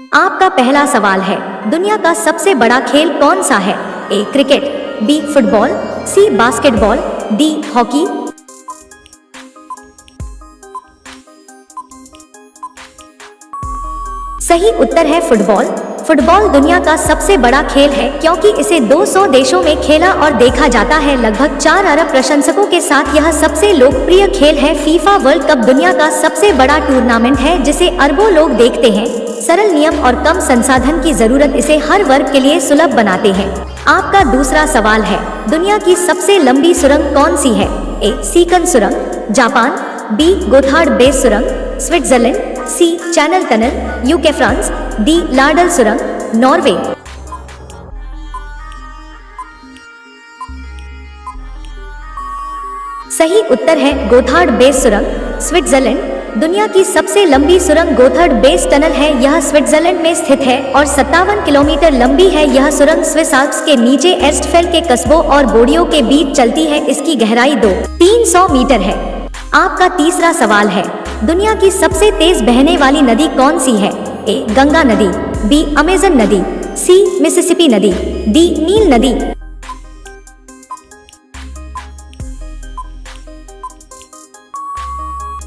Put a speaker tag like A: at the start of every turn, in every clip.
A: आपका पहला सवाल है, दुनिया का सबसे बड़ा खेल कौन सा है? ए क्रिकेट, बी फुटबॉल, सी बास्केटबॉल, डी हॉकी। सही उत्तर है फुटबॉल। फुटबॉल दुनिया का सबसे बड़ा खेल है क्योंकि इसे 200 देशों में खेला और देखा जाता है। लगभग 4 अरब प्रशंसकों के साथ यह सबसे लोकप्रिय खेल है। फीफा वर्ल्ड कप दुनिया का सबसे बड़ा टूर्नामेंट है जिसे अरबों लोग देखते हैं। सरल नियम और कम संसाधन की जरूरत इसे हर वर्ग के लिए सुलभ बनाते हैं। आपका दूसरा सवाल है, दुनिया की सबसे लंबी सुरंग कौन सी है? ए सीकन सुरंग, जापान, बी गोथार्ड बेस सुरंग, Switzerland, C Channel Tunnel, UK France, D Laerdal सुरंग, नॉर्वे। सही उत्तर है गोथार्ड बेस सुरंग, स्विट्जरलैंड। दुनिया की सबसे लंबी सुरंग गोथार्ड बेस टनल है। यह स्विट्जरलैंड में स्थित है और 57 किलोमीटर लंबी है। यह सुरंग स्विस आल्प्स के नीचे एस्टफेल के कस्बों और बोडियो के बीच चलती है। इसकी गहराई 300 मीटर है। आपका तीसरा सवाल है, दुनिया की सबसे तेज बहने वाली नदी कौन सी है? ए गंगा नदी, बी अमेजन नदी, सी मिसिसिपी नदी, डी नील नदी।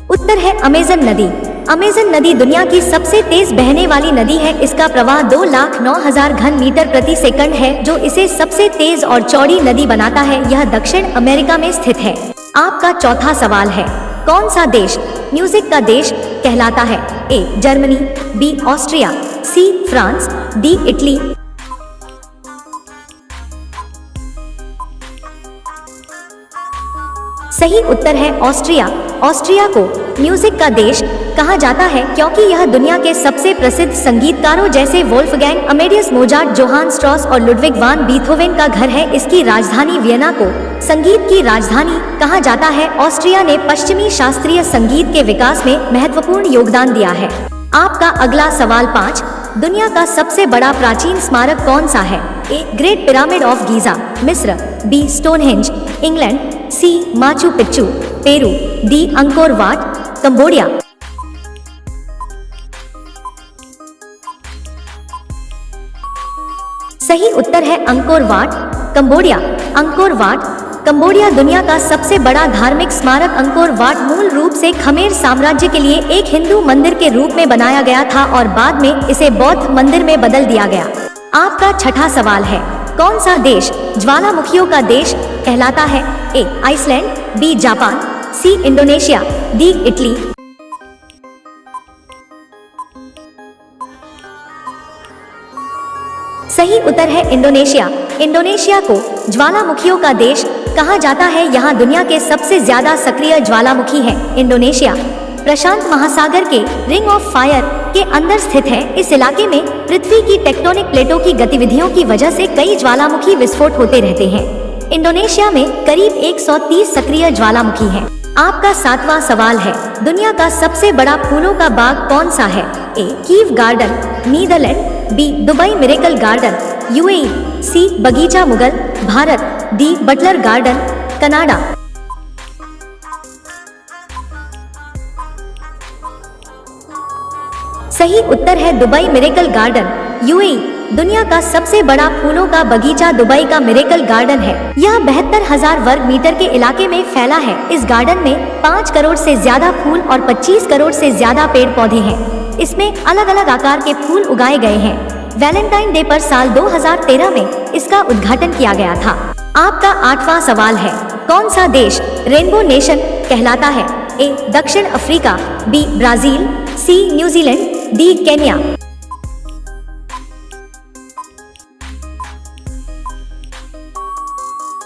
A: उत्तर है अमेजन नदी। अमेजन नदी दुनिया की सबसे तेज बहने वाली नदी है। इसका प्रवाह 2,09,000 घन मीटर प्रति सेकंड है जो इसे सबसे तेज और चौड़ी नदी बनाता है। यह दक्षिण अमेरिका में स्थित है। आपका चौथा सवाल है, कौन सा देश म्यूजिक का देश कहलाता है? A Germany, B Austria, C France, D Italy. सही उत्तर है ऑस्ट्रिया। ऑस्ट्रिया को म्यूजिक का देश कहा जाता है क्योंकि यह दुनिया के सबसे प्रसिद्ध संगीतकारों जैसे Wolfgang Amadeus Mozart, Johann Strauss और लुडविग वान बीथोवेन का घर है। इसकी राजधानी वियना को संगीत की राजधानी कहा जाता है। ऑस्ट्रिया ने पश्चिमी शास्त्रीय संगीत के विकास में महत्वपूर्ण योगदान दिया है। आपका अगला सवाल 5, दुनिया का सबसे बड़ा प्राचीन स्मारक कौन सा है? A Great Pyramid of Giza, मिस्र, B Stonehenge, England, C Machu Picchu, Peru, D Angkor Wat, Cambodia. सही उत्तर है Angkor Wat, Cambodia. Angkor Wat, Cambodia दुनिया का सबसे बड़ा धार्मिक स्मारक। अंकोर वाट मूल रूप से खमेर साम्राज्य के लिए एक हिंदू मंदिर के रूप में बनाया गया था और बाद में इसे बौद्ध मंदिर में बदल दिया गया। आपका छठा सवाल है, कौन सा देश ज्वालामुखियों का देश कहलाता है? A Iceland, B Japan, C Indonesia, D Italy. सही उत्तर है इंडोनेशिया। इंडोनेशिया को ज्वालामुखियों का देश कहा जाता है। यहाँ दुनिया के सबसे ज्यादा सक्रिय ज्वालामुखी है। इंडोनेशिया प्रशांत महासागर के रिंग ऑफ फायर के अंदर स्थित है। इस इलाके में पृथ्वी की टेक्टोनिक प्लेटों की गतिविधियों की वजह से कई ज्वालामुखी विस्फोट होते रहते हैं। इंडोनेशिया में करीब 130 सक्रिय ज्वालामुखी हैं। आपका 7वां सवाल है, दुनिया का सबसे बड़ा फूलों का बाग कौन सा है? A Kew garden, Netherlands, B Dubai Miracle Garden, UAE, C बगीचा Mughal, Bharat, D Butler garden, Canada. सही उत्तर है दुबई मिरेकल गार्डन, यूएई। दुनिया का सबसे बड़ा फूलों का बगीचा दुबई का मिरेकल गार्डन है। यह 72,000 वर्ग मीटर के इलाके में फैला है। इस गार्डन में 5 करोड़ से ज्यादा फूल और 25 करोड़ से ज्यादा पेड़ पौधे हैं। इसमें अलग अलग आकार के फूल उगाए गए हैं। वैलेंटाइन डे पर साल 2013 में इसका उद्घाटन किया गया था। आपका 8वां सवाल है, कौन सा देश रेनबो नेशन कहलाता है? ए दक्षिण अफ्रीका, बी ब्राजील, सी न्यूजीलैंड, डी केन्या।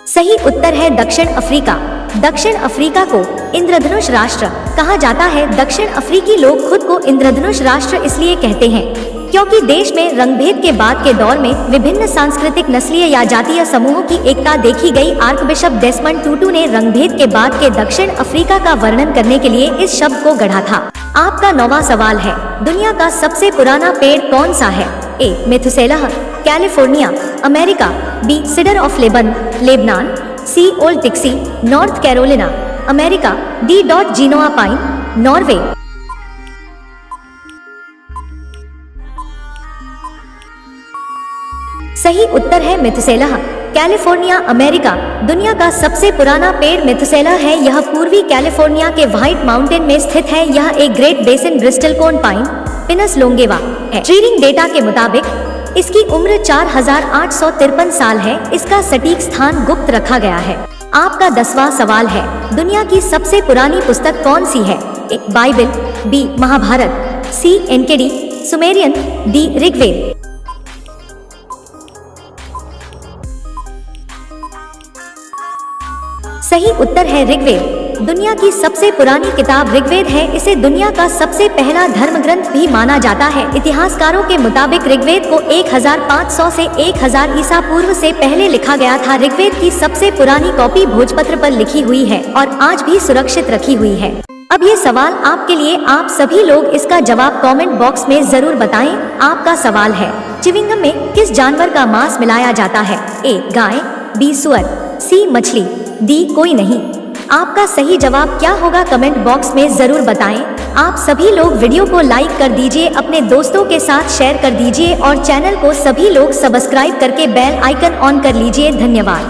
A: सही उत्तर है दक्षिण अफ्रीका। दक्षिण अफ्रीका को इंद्रधनुष राष्ट्र कहा जाता है। दक्षिण अफ्रीकी लोग खुद को इंद्रधनुष राष्ट्र इसलिए कहते हैं क्योंकि देश में रंगभेद के बाद के दौर में विभिन्न सांस्कृतिक, नस्लीय या जातीय समूहों की एकता देखी गई। आर्कबिशप डेसमंड टूटू ने रंगभेद के बाद के दक्षिण अफ्रीका का वर्णन करने के लिए इस शब्द को गढ़ा था। आपका 9वां सवाल है, दुनिया का सबसे पुराना पेड़ कौन सा है? A Methuselah, California, America, B Cedar of Lebanon, C Old टिक्सी, North Carolina, America, D Genoa pine, Norway. सही उत्तर है मेथुसेलह। California America. दुनिया का सबसे पुराना पेड़ मेथुसेलह है। यह पूर्वी कैलिफोर्निया के व्हाइट माउंटेन में स्थित है। यह एक ग्रेट बेसिन ब्रिस्टल कोन पाइन पिनस लोंगेवा है। ट्रीरिंग डेटा के मुताबिक इसकी उम्र 4853 साल है। इसका सटीक स्थान गुप्त रखा गया है। आपका 10वां सवाल है, दुनिया की सबसे पुरानी पुस्तक कौन सी है? ए बाइबल, बी महाभारत, सी एनकेडी सुमेरियन, डी ऋग्वेद। सही उत्तर है ऋग्वेद। दुनिया की सबसे पुरानी किताब ऋग्वेद है। इसे दुनिया का सबसे पहला धर्म ग्रंथ भी माना जाता है। इतिहासकारों के मुताबिक ऋग्वेद को 1500 से 1000 ईसा पूर्व से पहले लिखा गया था। ऋग्वेद की सबसे पुरानी कॉपी भोजपत्र पर लिखी हुई है और आज भी सुरक्षित रखी हुई है। अब ये सवाल आपके लिए, आप सभी लोग इसका जवाब कमेंट बॉक्स में जरूर बताएं। आपका सवाल है, च्युइंगम में किस जानवर का मांस मिलाया जाता है? ए गाय, बी सुअर, सी मछली, डी कोई नहीं। आपका सही जवाब क्या होगा? कमेंट बॉक्स में जरूर बताएं। आप सभी लोग वीडियो को लाइक कर दीजिए, अपने दोस्तों के साथ शेयर कर दीजिए और चैनल को सभी लोग सब्सक्राइब करके बेल आइकन ऑन कर लीजिए। धन्यवाद।